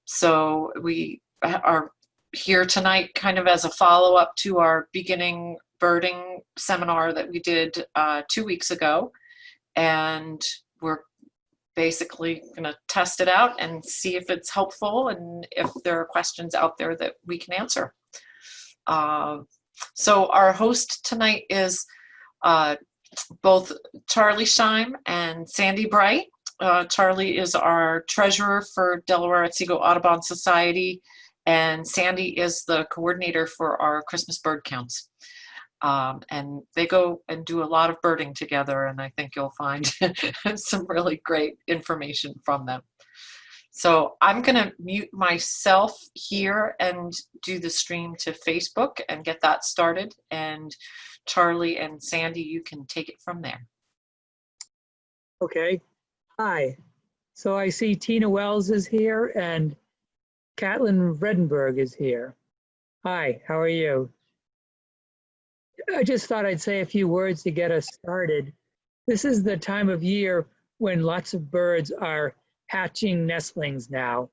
So we are here tonight kind of as a follow-up to our beginning birding seminar that we did 2 weeks ago. And we're basically going to test it out and see if it's helpful and if there are questions out there that we can answer. So our host tonight is both Charlie Scheim and Sandy Bright. Charlie is our treasurer for Delaware Otsego Audubon Society, and Sandy is the coordinator for our Christmas bird counts. And they go and do a lot of birding together, and I think you'll find some really great information from them. So I'm going to mute myself here and do the stream to Facebook and get that started. And Charlie and Sandy, you can take it from there. Okay. Hi. So I see Tina Wells is here and Catlin Vredenberg is here. Hi, how are you? I just thought I'd say a few words to get us started. This is the time of year when lots of birds are hatching nestlings now,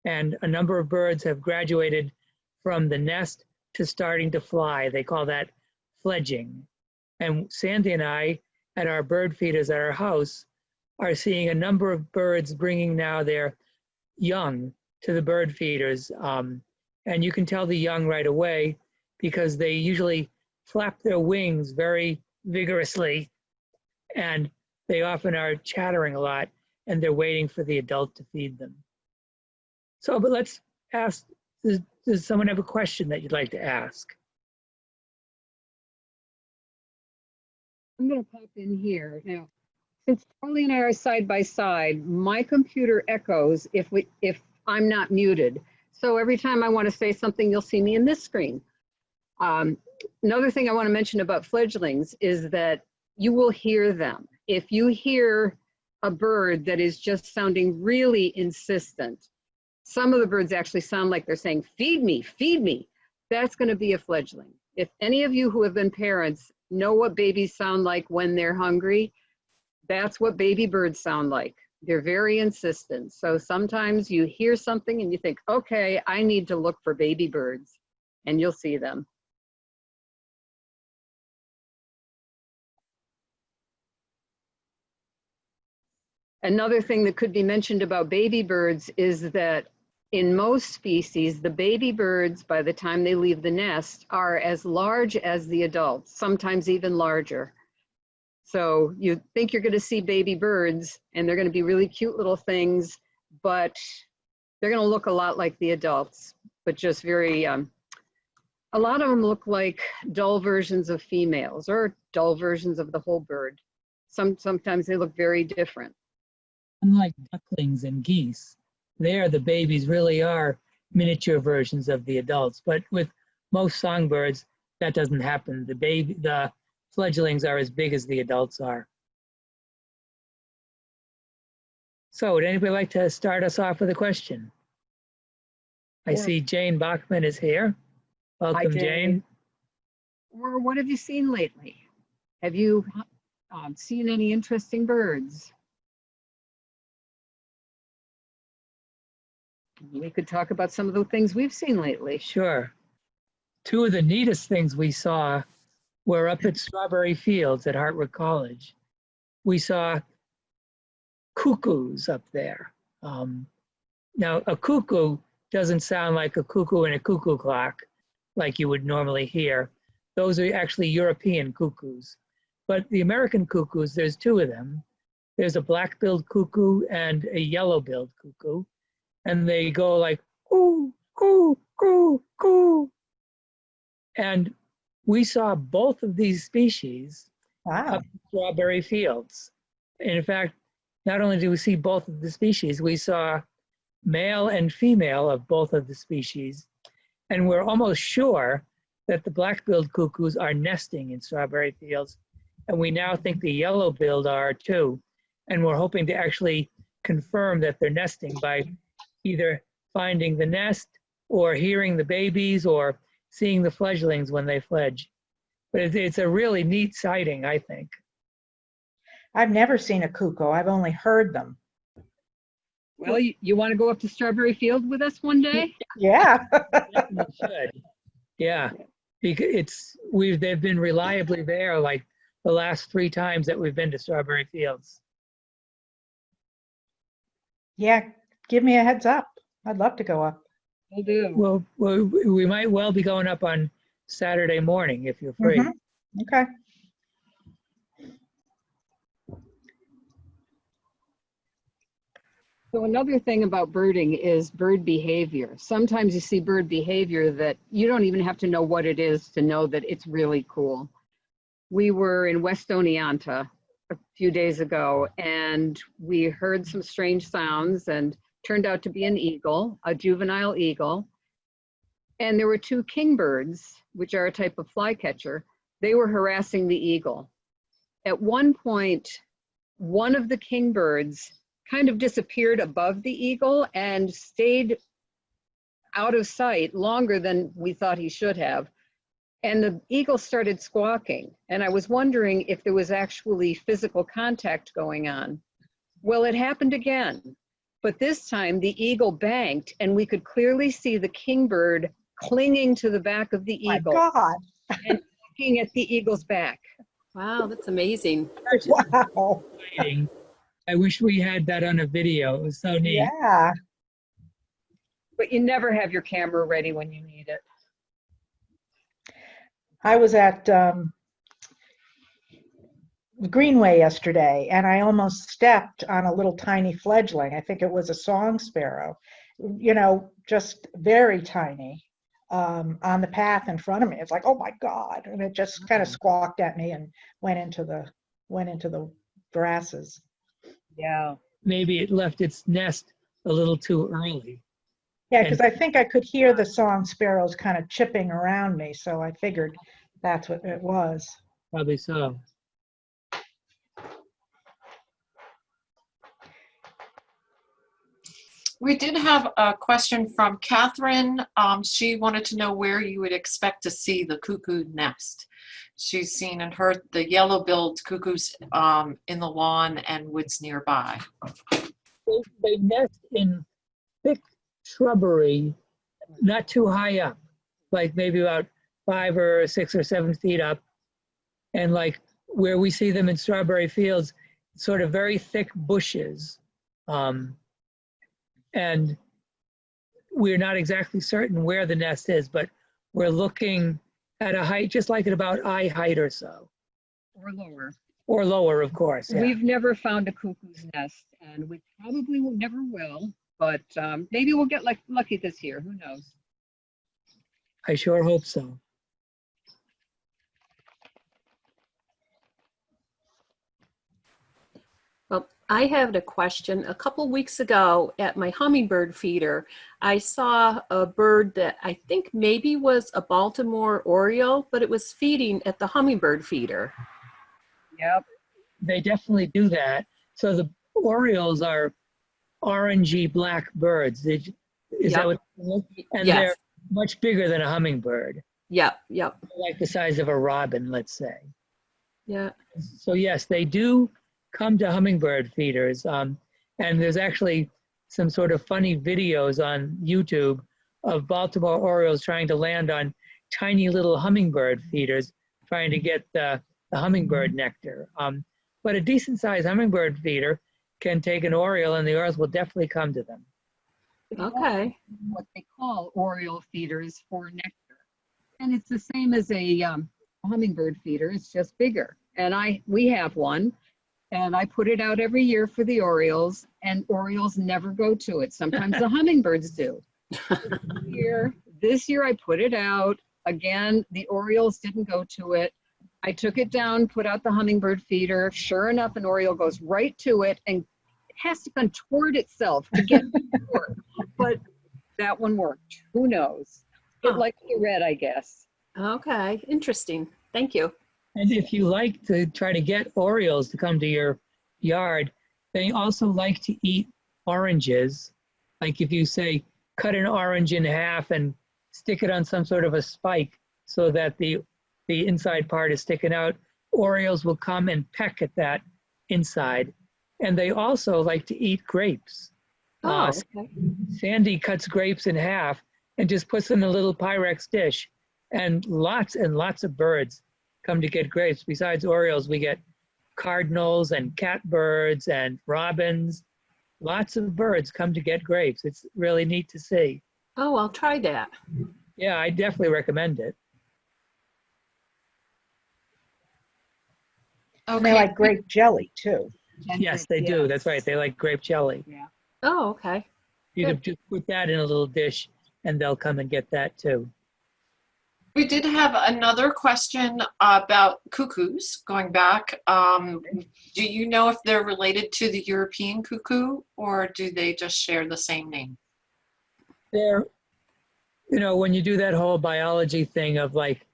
and a number of birds have graduated from the nest to starting to fly. They call that fledging. And Sandy and I, at our bird feeders at our house, are seeing a number of birds bringing now their young to the bird feeders. And you can tell the young right away because they usually flap their wings very vigorously, and they often are chattering a lot, and they're waiting for the adult to feed them. So, but let's ask, does someone have a question that you'd like to ask? I'm going to pop in here. Now, since Charlie and I are side by side, my computer echoes if I'm not muted. So every time I want to say something, you'll see me in this screen. Another thing I want to mention about fledglings is that you will hear them. If you hear a bird that is just sounding really insistent, some of the birds actually sound like they're saying, feed me, feed me. That's going to be a fledgling. If any of you who have been parents know what babies sound like when they're hungry, that's what baby birds sound like. They're very insistent. So sometimes you hear something and you think, okay, I need to look for baby birds, and you'll see them. Another thing that could be mentioned about baby birds is that in most species, the baby birds, by the time they leave the nest, are as large as the adults, sometimes even larger. So you think you're going to see baby birds, and they're going to be really cute little things, but they're going to look a lot like the adults, but just very, a lot of them look like dull versions of females or dull versions of the whole bird. Sometimes they look very different. Unlike ducklings and geese, there the babies really are miniature versions of the adults. But with most songbirds, that doesn't happen. The fledglings are as big as the adults are. So would anybody like to start us off with a question? I see Jane Bachman is here. Welcome, Hi, Jane. Or what have you seen lately? Have you seen any interesting birds? We could talk about some of the things we've seen lately. Sure. Two of the neatest things we saw were up at Strawberry Fields at Hartwick College. We saw cuckoos up there. Now, a cuckoo doesn't sound like a cuckoo in a cuckoo clock like you would normally hear. Those are actually European cuckoos. But the American cuckoos, there's two of them. There's a black-billed cuckoo and a yellow-billed cuckoo. And they go like, coo, coo, coo, coo. And we saw both of these species up in Strawberry Fields. In fact, not only did we see both of the species, we saw male and female of both of the species. And we're almost sure that the black-billed cuckoos are nesting in Strawberry Fields. And we now think the yellow-billed are too. And we're hoping to actually confirm that they're nesting by either finding the nest or hearing the babies or seeing the fledglings when they fledge. But it's a really neat sighting, I think. I've never seen a cuckoo. I've only heard them. Well, you want to go up to Strawberry Field with us one day? Yeah. Definitely should. Yeah, because they've been reliably there like the last 3 times that we've been to Strawberry Fields. Yeah, give me a heads up. I'd love to go up. Will do. Well, we might well be going up on Saturday morning if you're free. Mhm. Okay. So another thing about birding is bird behavior. Sometimes you see bird behavior that you don't even have to know what it is to know that it's really cool. We were in West Oneonta a few days ago and we heard some strange sounds and turned out to be an eagle, a juvenile eagle. And there were 2 kingbirds, which are a type of flycatcher. They were harassing the eagle. At one point, one of the kingbirds kind of disappeared above the eagle and stayed out of sight longer than we thought he should have. And the eagle started squawking. And I was wondering if there was actually physical contact going on. Well, it happened again. But this time the eagle banked and we could clearly see the kingbird clinging to the back of the My eagle God. and looking at the eagle's back. Wow, that's amazing. Wow. Exciting. I wish we had that on a video. It was so neat. Yeah. But you never have your camera ready when you need it. I was at Greenway yesterday and I almost stepped on a little tiny fledgling. I think it was a song sparrow, you know, just very tiny, on the path in front of me. It's like, oh my God. And it just kind of squawked at me and went into the grasses. Yeah. Maybe it left its nest a little too early. Yeah, because I think I could hear the song sparrows kind of chipping around me. So I figured that's what it was. Probably so. We did have a question from Catherine. She wanted to know where you would expect to see the cuckoo nest. She's seen and heard the yellow-billed cuckoos in the lawn and woods nearby. They nest in thick shrubbery, not too high up, like maybe about 5 or 6 or 7 feet up. And like where we see them in Strawberry Fields, sort of very thick bushes. And we're not exactly certain where the nest is, but we're looking at a height just like at about eye height or so. Or lower. Or lower, of course. Yeah. We've never found a cuckoo's nest, and we probably never will, but maybe we'll get lucky this year. Who knows? I sure hope so. Well, I have a question. A couple weeks ago at my hummingbird feeder, I saw a bird that I think maybe was a Baltimore Oriole, but it was feeding at the hummingbird feeder. Yep. They definitely do that. So the Orioles are orangey black birds. Is that what? And Yes. they're much bigger than a hummingbird, Yep. like the size of a robin, let's say. Yeah. So yes, they do come to hummingbird feeders. And there's actually some sort of funny videos on YouTube of Baltimore Orioles trying to land on tiny little hummingbird feeders, trying to get the hummingbird nectar. But a decent sized hummingbird feeder can take an Oriole and the Orioles will definitely come to them. Okay. What they call Oriole feeders for nectar. And it's the same as a hummingbird feeder, it's just bigger. And we have one. And I put it out every year for the and Orioles never go to it. Sometimes the hummingbirds do. This year I put it out. Again, the Orioles didn't go to it. I took it down, put out the hummingbird feeder. Sure enough, an Oriole goes right to it and it has to contort itself to get to it. But that one worked. Who knows? It likes the red, I guess. Okay. Interesting. Thank you. And if you like to try to get Orioles to come to your yard, they also like to eat oranges. Like if you say, cut an orange in half and stick it on some sort of a spike so that the inside part is sticking out, Orioles will come and peck at that inside. And they also like to eat grapes. Oh, Uh, okay. Sandy cuts grapes in half and just puts them in a little Pyrex dish. And lots of birds come to get grapes. Besides Orioles, we get cardinals and catbirds and robins. Lots of birds come to get grapes. It's really neat to see. Oh, I'll try that. Yeah, I definitely recommend it. And they Okay. like grape jelly too. Yes, they do. That's right. They like grape jelly. Yeah. Oh, okay. You Good. could just put that in a little dish and they'll come and get that too. We did have another question about cuckoos going back. Do you know if they're related to the European cuckoo or do they just share the same name? They're, when you do that whole biology thing of like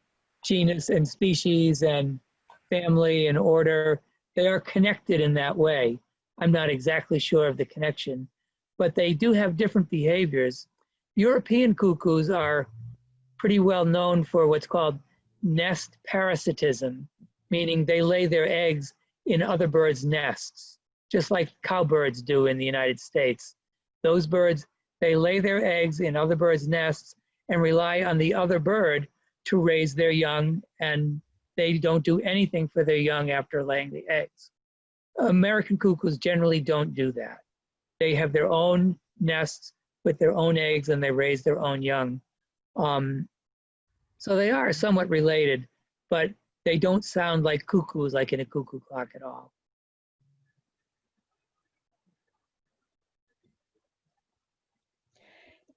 genus and species and family and order, they are connected in that way. I'm not exactly sure of the connection, but they do have different behaviors. European cuckoos are pretty well known for what's called nest parasitism, meaning they lay their eggs in other birds' nests, just like cowbirds do in the United States. Those birds, they lay their eggs in other birds' nests and rely on the other bird to raise their young, and they don't do anything for their young after laying the eggs. American cuckoos generally don't do that. They have their own nests with their own eggs and they raise their own young. So they are somewhat related, but they don't sound like cuckoos like in a cuckoo clock at all.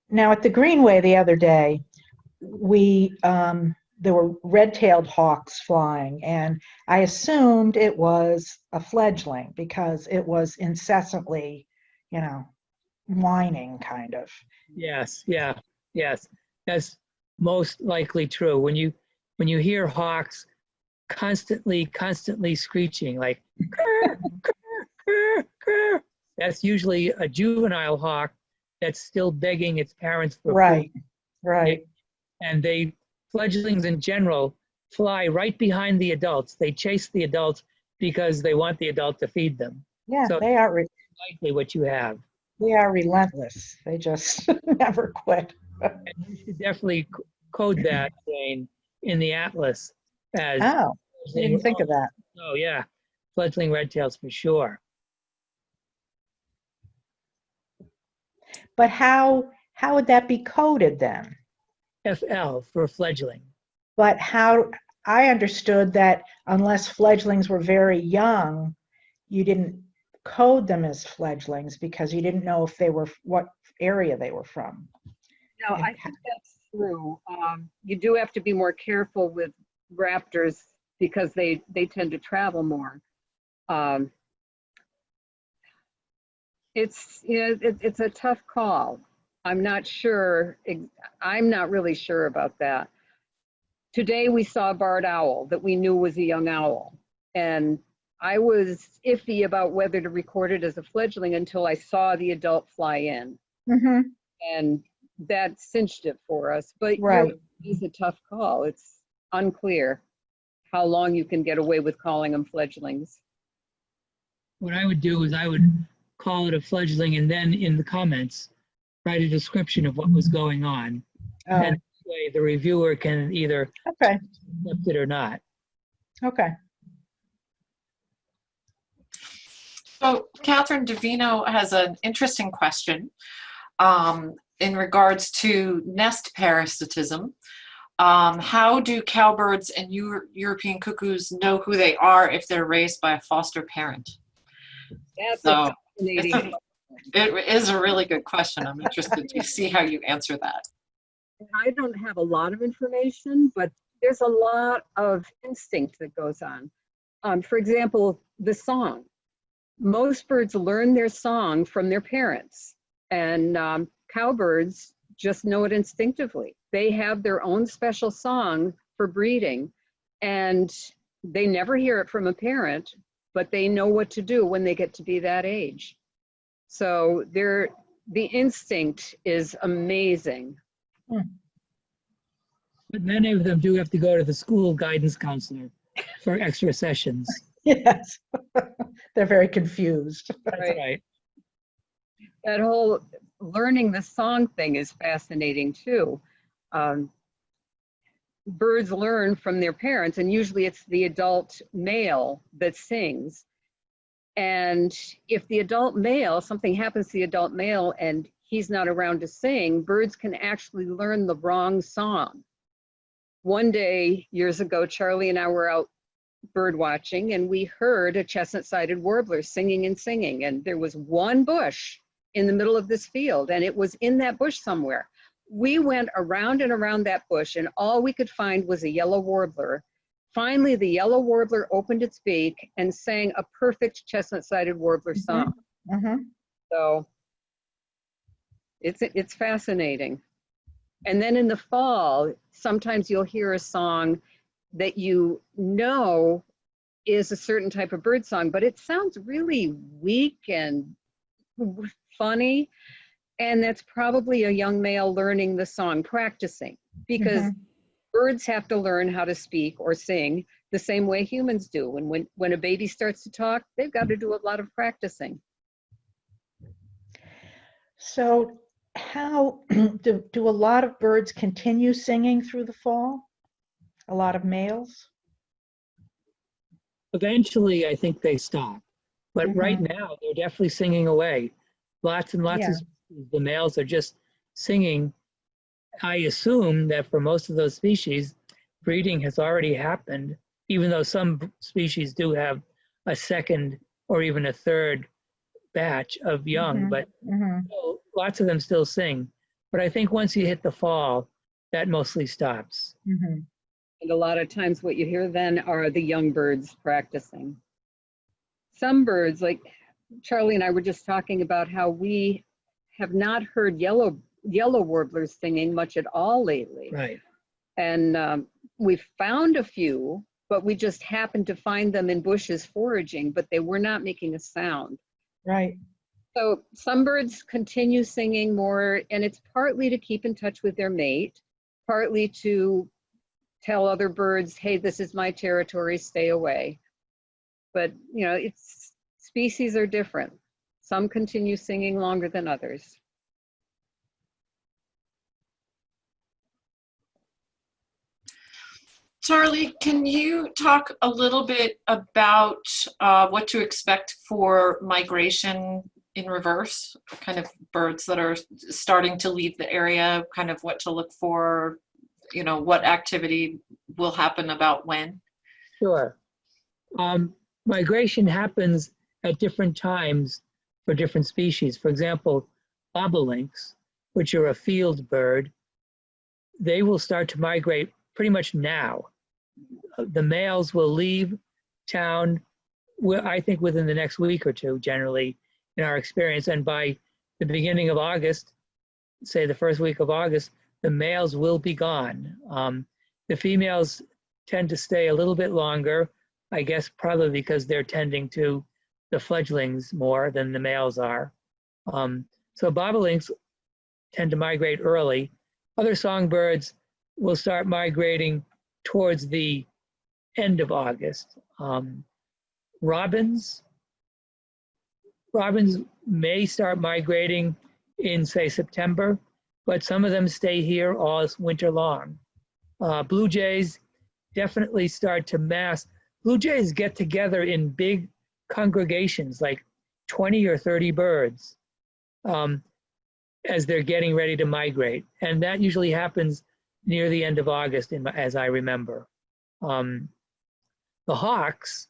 Now at the Greenway the other day, there were red-tailed hawks flying, and I assumed it was a fledgling because it was incessantly, whining kind of. Yes, yes. That's most likely true. When you hear hawks constantly screeching like "Krr, krr, krr, krr," that's usually a juvenile hawk that's still begging its parents for Right, food. right. And fledglings in general fly right behind the adults. They chase the adults because they want the adult to feed them. Yeah, So they are likely what you have. relentless. They just never quit. And you should definitely code that, Jane, in the atlas as Oh, I didn't think of that. Oh yeah, fledgling red tails for sure. But how would that be coded then? FL for fledgling. But how, I understood that unless fledglings were very young, you didn't code them as fledglings because you didn't know if they were, what area they were from. No, I think that's true. You do have to be more careful with raptors because they tend to travel more. It's it's a tough call. I'm not sure. I'm not really sure about that. Today we saw a barred owl that we knew was a young owl, and I was iffy about whether to record it as a fledgling until I saw the adult fly in, Mm-hmm. and that cinched it for us. But Right. it's a tough call. It's unclear how long you can get away with calling them fledglings. What I would do is I would call it a fledgling and then in the comments, write a description of what was going on. Oh, And this way the reviewer can either okay, accept it or not. okay. So Catherine Davino has an interesting question in regards to nest parasitism. How do cowbirds and European cuckoos know who they are if they're raised by a foster parent? That's So fascinating. it is a really good question. I'm interested to see how you answer that. I don't have a lot of information, but there's a lot of instinct that goes on. For example, the song. Most birds learn their song from their parents, and cowbirds just know it instinctively. They have their own special song for breeding, and they never hear it from a parent, but they know what to do when they get to be that age. So the instinct is amazing. But many of them do have to go to the school guidance counselor for extra sessions. Yes. They're very confused. That's right. That whole learning the song thing is fascinating too. Um, Birds learn from their parents, and usually it's the adult male that sings. And if the adult male, something happens to the adult male and he's not around to sing, birds can actually learn the wrong song. One day, years ago, Charlie and I were out bird watching, and we heard a chestnut-sided warbler singing and singing. And there was one bush in the middle of this field, and it was in that bush somewhere. We went around and around that bush, and all we could find was a yellow warbler. Finally, the yellow warbler opened its beak and sang a perfect chestnut-sided warbler song. Mhm. So it's fascinating. And then in the fall, sometimes you'll hear a song that you know is a certain type of bird song, but it sounds really weak and funny. And that's probably a young male learning the song, practicing, because birds have to learn how to speak or sing the same way humans do. And when a baby starts to talk, they've got to do a lot of practicing. So how do a lot of birds continue singing through the fall? A lot of males? Eventually, I think they stop. But right now, they're definitely singing away. Lots and lots of species, the males are just singing. I assume that for most of those species, breeding has already happened, even though some species do have a second or even a third batch of young, but still, lots of them still sing. But I think once you hit the fall, that mostly stops. And a lot of times what you hear then are the young birds practicing. Some birds, like Charlie and I were just talking about how we have not heard yellow warblers singing much at all lately. Right. And we found a few, but we just happened to find them in bushes foraging, but they were not making a sound. Right. So some birds continue singing more, and it's partly to keep in touch with their mate, partly to tell other birds, hey, this is my territory, stay away. But, you know, it's species are different. Some continue singing longer than others. Charlie, can you talk a little bit about what to expect for migration in reverse, kind of birds that are starting to leave the area, kind of what to look for, you know, what activity will happen about when? Sure. Migration happens at different times for different species. For example, bobolinks, which are a field bird, they will start to migrate pretty much now. The males will leave town, I think within the next week or two, generally, in our experience. And by the beginning of August, say the first week of August, the males will be gone. The females tend to stay a little bit longer, I guess probably because they're tending to the fledglings more than the males are. So bobolinks tend to migrate early. Other songbirds will start migrating towards the end of August. Robins may start migrating in, say, September, but some of them stay here all winter long. Blue jays definitely start to mass. Blue jays get together in big congregations, like 20 or 30 birds, as they're getting ready to migrate. And that usually happens near the end of August, as I remember. The hawks,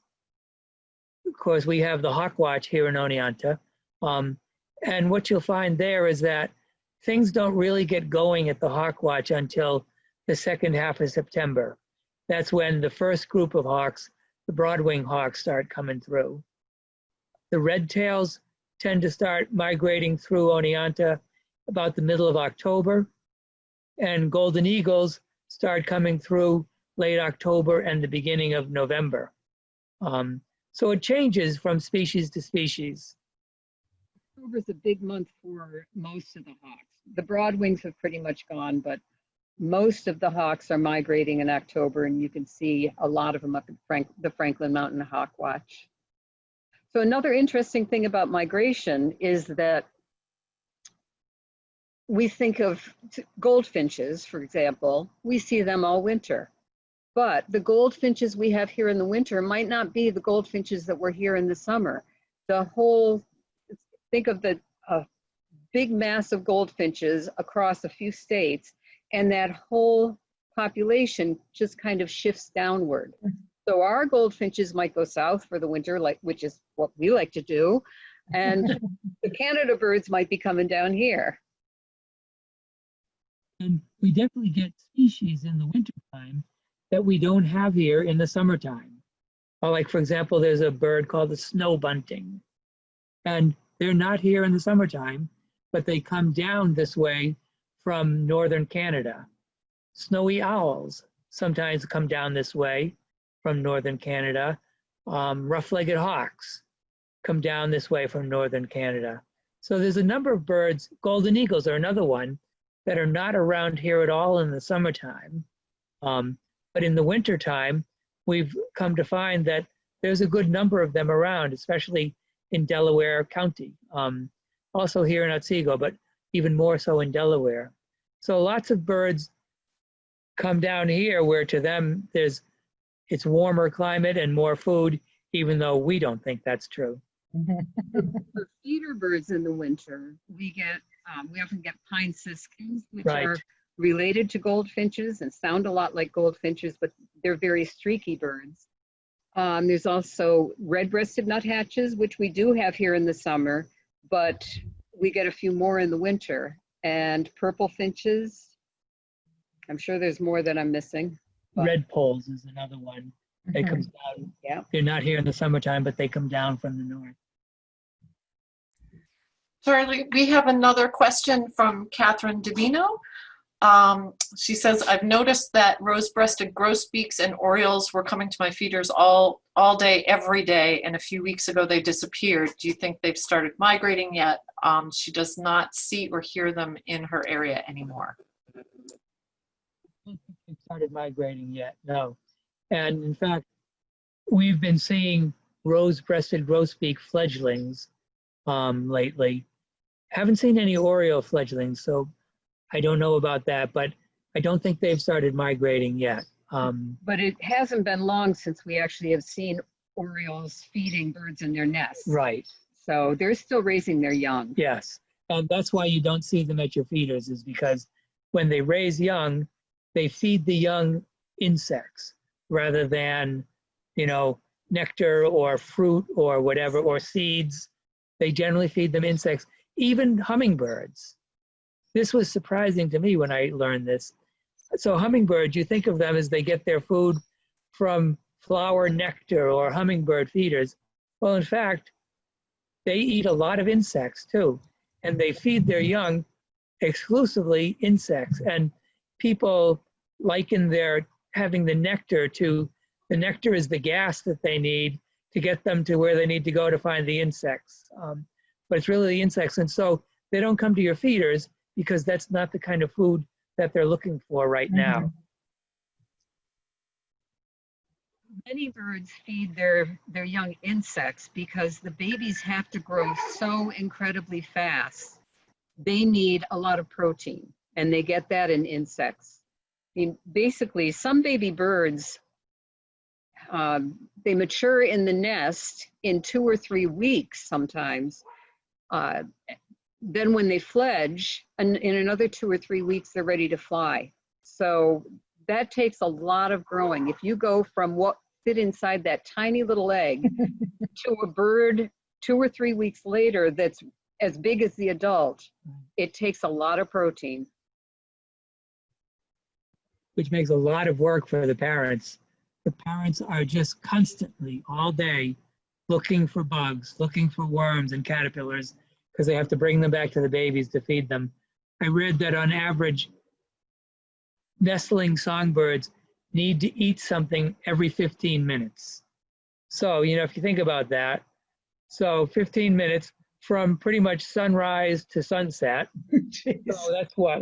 of course, we have the hawk watch here in Oneonta. And what you'll find there is that things don't really get going at the hawk watch until the second half of September. That's when the first group of hawks, the broadwing hawks, start coming through. The redtails tend to start migrating through Oneonta about the middle of October, and golden eagles start coming through late October and the beginning of November. So it changes from species to species. October is a big month for most of the hawks. The broadwings have pretty much gone, but most of the hawks are migrating in October, and you can see a lot of them up at the Franklin Mountain Hawk Watch. So another interesting thing about migration is that we think of goldfinches, for example, we see them all winter. But the goldfinches we have here in the winter might not be the goldfinches that were here in the summer. Think of the big mass of goldfinches across a few states, and that whole population just kind of shifts downward. So our goldfinches might go south for the winter, which is what we like to do, and the Canada birds might be coming down here. And we definitely get species in the wintertime that we don't have here in the summertime. Like, for example, there's a bird called the snow bunting. And they're not here in the summertime, but they come down this way from northern Canada. Snowy owls sometimes come down this way from northern Canada. Rough-legged hawks come down this way from northern Canada. So there's a number of birds. Golden eagles are another one that are not around here at all in the summertime. But in the wintertime, we've come to find that there's a good number of them around, especially in Delaware County. Also here in Otsego, but even more so in Delaware. So lots of birds come down here where to them it's warmer climate and more food, even though we don't think that's true. For feeder birds in the winter, we often get pine siskins, which Right. are related to goldfinches and sound a lot like goldfinches, but they're very streaky birds. There's also red-breasted nuthatches, which we do have here in the summer, but we get a few more in the winter. And purple finches, I'm sure there's more that I'm missing. But Red poles is another one that comes down. yeah. They're not here in the summertime, but they come down from the north. Charlie, we have another question from Catherine Davino. She says, I've noticed that rose-breasted grosbeaks and orioles were coming to my feeders all day, every day, and a few weeks ago they disappeared. Do you think they've started migrating yet? She does not see or hear them in her area anymore. I don't think they've started migrating yet, no. And in fact, we've been seeing rose-breasted grosbeak fledglings lately. Haven't seen any Oriole fledglings, so I don't know about that, but I don't think they've started migrating yet. But it hasn't been long since we actually have seen orioles feeding birds in their nests. Right, So they're still raising their young. yes. And that's why you don't see them at your feeders, is because when they raise young, they feed the young insects rather than, nectar or fruit or whatever, or seeds. They generally feed them insects, even hummingbirds. This was surprising to me when I learned this. So hummingbirds, you think of them as they get their food from flower nectar or hummingbird feeders. Well, in fact, they eat a lot of insects too, and they feed their young exclusively insects. And people liken their having the nectar is the gas that they need to get them to where they need to go to find the insects. But it's really the insects. And so they don't come to your feeders because that's not the kind of food that they're looking for right now. Many birds feed their young insects because the babies have to grow so incredibly fast. They need a lot of protein, and they get that in insects. I mean, basically, some baby birds, they mature in the nest in 2 or 3 weeks sometimes. Then when they fledge, and in another 2 or 3 weeks, they're ready to fly. So that takes a lot of growing. If you go from what fit inside that tiny little egg to a bird 2 or 3 weeks later that's as big as the adult, it takes a lot of protein. Which makes a lot of work for the parents. The parents are just constantly, all day, looking for bugs, looking for worms and caterpillars, because they have to bring them back to the babies to feed them. I read that on average, nestling songbirds need to eat something every 15 minutes. So, if you think about that, so 15 minutes from pretty much sunrise to sunset. So that's what,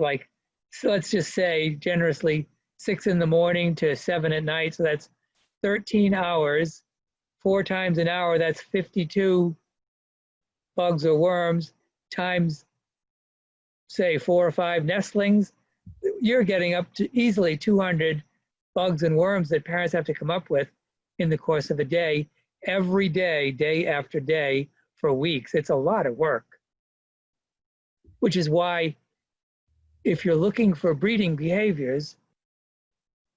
so let's just say generously 6 in the morning to 7 at night. So that's 13 hours, 4 times an hour, that's 52 bugs or worms times say 4 or 5 nestlings, you're getting up to easily 200 bugs and worms that parents have to come up with in the course of a day, every day, day after day for weeks. It's a lot of work, which is why if you're looking for breeding behaviors,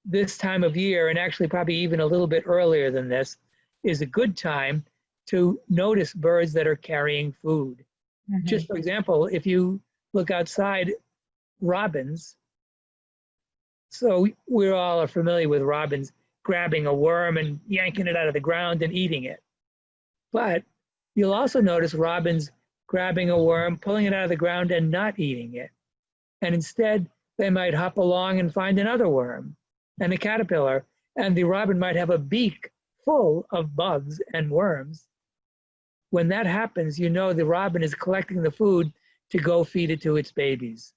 this time of year, and actually probably even a little bit earlier than this, is a good time to notice birds that are carrying food. Just for example, if you look outside, robins, so we all are familiar with robins grabbing a worm and yanking it out of the ground and eating it. But you'll also notice robins grabbing a worm, pulling it out of the ground and not eating it. And instead, they might hop along and find another worm and a caterpillar, and the robin might have a beak full of bugs and worms. When that happens, you know the robin is collecting the food to go feed it to its babies.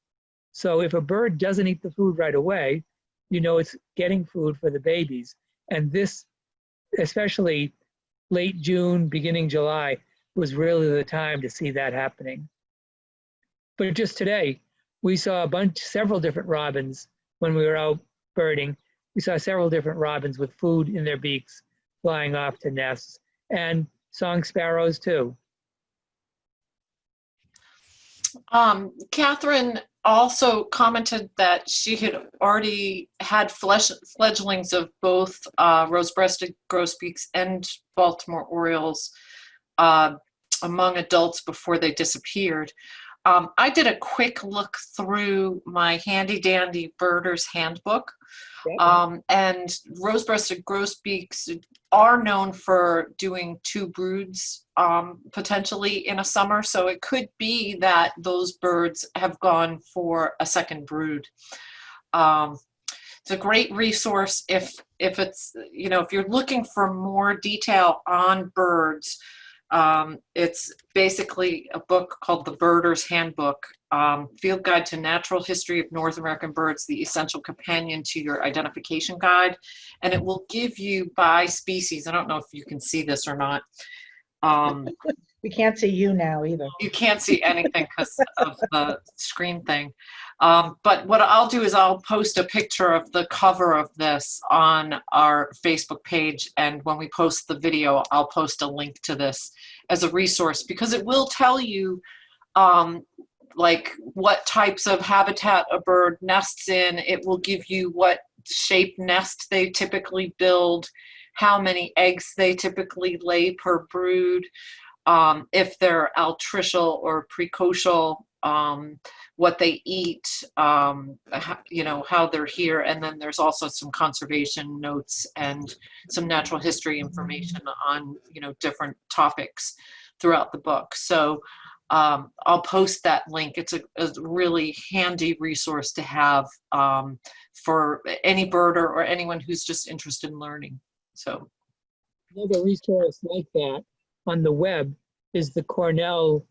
So if a bird doesn't eat the food right away, you know it's getting food for the babies. And this, especially late June, beginning July, was really the time to see that happening. But just today, we saw several different robins when we were out birding. We saw several different robins with food in their beaks flying off to nests, and song sparrows too. Catherine also commented that she had already had fledglings of both rose-breasted grosbeaks and Baltimore Orioles among adults before they disappeared. I did a quick look through my handy-dandy Birders Handbook, and rose-breasted grosbeaks are known for doing 2 broods potentially in a summer, so it could be that those birds have gone for a second brood. It's a great resource if it's, if you're looking for more detail on birds. It's basically a book called the Birders Handbook, Field Guide to Natural History of North American Birds, the essential companion to your identification guide. And it will give you by species. I don't know if you can see this or not. We can't see you now either. You can't see anything because of the screen thing. But what I'll do is I'll post a picture of the cover of this on our Facebook page. And when we post the video, I'll post a link to this as a resource, because it will tell you like what types of habitat a bird nests in. It will give you what shape nest they typically build, how many eggs they typically lay per brood, if they're altricial or precocial, what they eat, how they're here. And then there's also some conservation notes and some natural history information on, different topics throughout the book. So I'll post that link. It's a really handy resource to have for any birder or anyone who's just interested in learning. So another resource like that on the web is the Cornell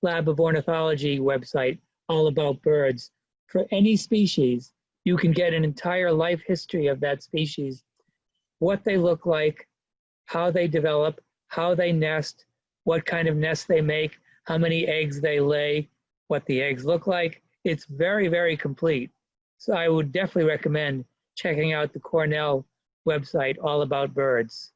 Lab of Ornithology website, all about birds. For any species, you can get an entire life history of that species, what they look like, how they develop, how they nest, what kind of nest they make, how many eggs they lay, what the eggs look like. It's very, very complete. So I would definitely recommend checking out the Cornell website, all about birds.